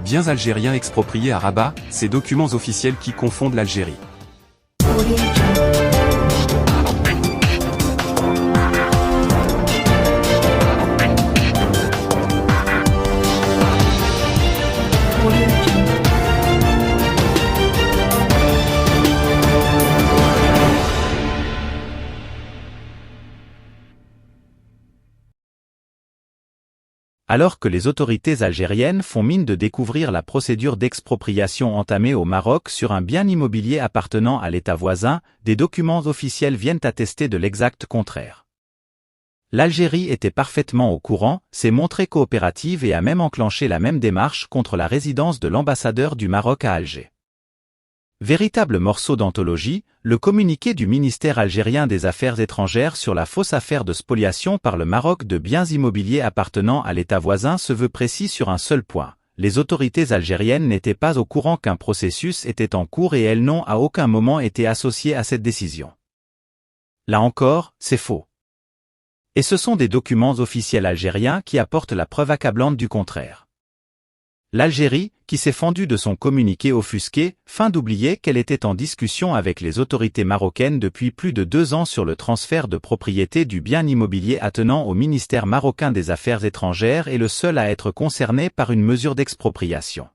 Biens algériens expropriés à Rabat, ces documents officiels qui confondent l'Algérie. Alors que les autorités algériennes font mine de découvrir la procédure d'expropriation entamée au Maroc sur un bien immobilier appartenant à l'État voisin, des documents officiels viennent attester de l'exact contraire. L'Algérie était parfaitement au courant, s'est montrée coopérative et a même enclenché la même démarche contre la résidence de l'ambassadeur du Maroc à Alger. Véritable morceau d'anthologie, le communiqué du ministère algérien des Affaires étrangères sur la fausse affaire de spoliation par le Maroc de biens immobiliers appartenant à l'État voisin se veut précis sur un seul point. Les autorités algériennes n'étaient pas au courant qu'un processus était en cours et elles n'ont à aucun moment été associées à cette décision. Là encore, c'est faux. Et ce sont des documents officiels algériens qui apportent la preuve accablante du contraire. L'Algérie, qui s'est fendue de son communiqué offusqué, feint d'oublier qu'elle était en discussion avec les autorités marocaines depuis plus de 2 ans sur le transfert de propriété du bien immobilier attenant au ministère marocain des Affaires étrangères et le seul à être concerné par une mesure d'expropriation.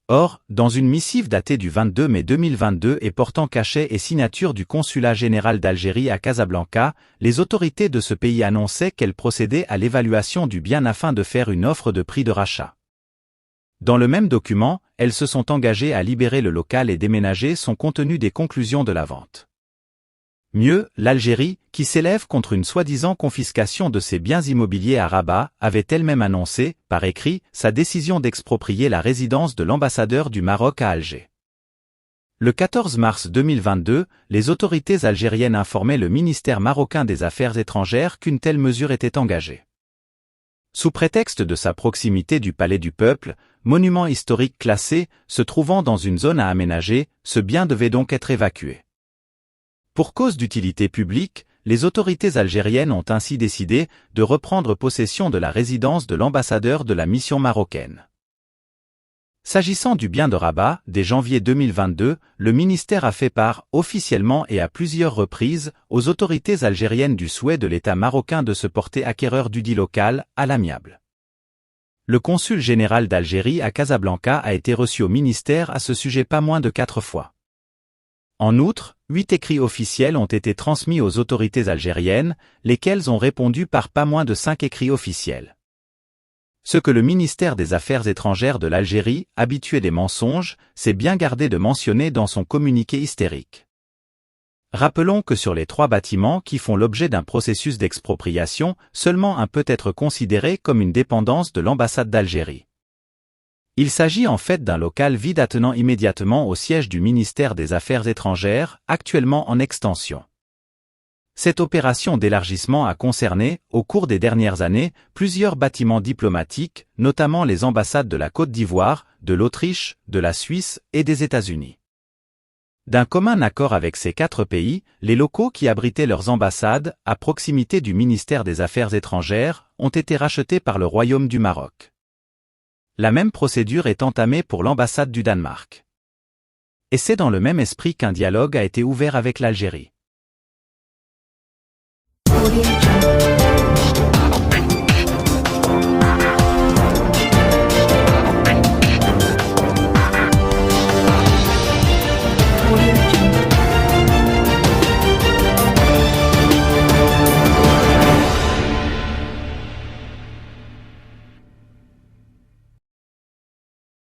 Or, dans une missive datée du 22 mai 2022 et portant cachet et signature du consulat général d'Algérie à Casablanca, les autorités de ce pays annonçaient qu'elles procédaient à l'évaluation du bien afin de faire une offre de prix de rachat. Dans le même document, elles se sont engagées à libérer le local et déménager son contenu des conclusions de la vente. Mieux, l'Algérie, qui s'élève contre une soi-disant confiscation de ses biens immobiliers à Rabat, avait elle-même annoncé, par écrit, sa décision d'exproprier la résidence de l'ambassadeur du Maroc à Alger. Le 14 mars 2022, les autorités algériennes informaient le ministère marocain des Affaires étrangères qu'une telle mesure était engagée. Sous prétexte de sa proximité du Palais du Peuple, monument historique classé, se trouvant dans une zone à aménager, ce bien devait donc être évacué. Pour cause d'utilité publique, les autorités algériennes ont ainsi décidé de reprendre possession de la résidence de l'ambassadeur de la mission marocaine. S'agissant du bien de Rabat, dès janvier 2022, le ministère a fait part, officiellement et à plusieurs reprises, aux autorités algériennes du souhait de l'État marocain de se porter acquéreur dudit local, à l'amiable. Le consul général d'Algérie à Casablanca a été reçu au ministère à ce sujet pas moins de 4 fois. En outre, 8 écrits officiels ont été transmis aux autorités algériennes, lesquels ont répondu par pas moins de 5 écrits officiels. Ce que le ministère des Affaires étrangères de l'Algérie, habitué des mensonges, s'est bien gardé de mentionner dans son communiqué hystérique. Rappelons que sur les 3 bâtiments qui font l'objet d'un processus d'expropriation, seulement un peut être considéré comme une dépendance de l'ambassade d'Algérie. Il s'agit en fait d'un local vide attenant immédiatement au siège du ministère des Affaires étrangères, actuellement en extension. Cette opération d'élargissement a concerné, au cours des dernières années, plusieurs bâtiments diplomatiques, notamment les ambassades de la Côte d'Ivoire, de l'Autriche, de la Suisse et des États-Unis. D'un commun accord avec ces 4 pays, les locaux qui abritaient leurs ambassades, à proximité du ministère des Affaires étrangères, ont été rachetés par le Royaume du Maroc. La même procédure est entamée pour l'ambassade du Danemark. Et c'est dans le même esprit qu'un dialogue a été ouvert avec l'Algérie. Audio Jungle.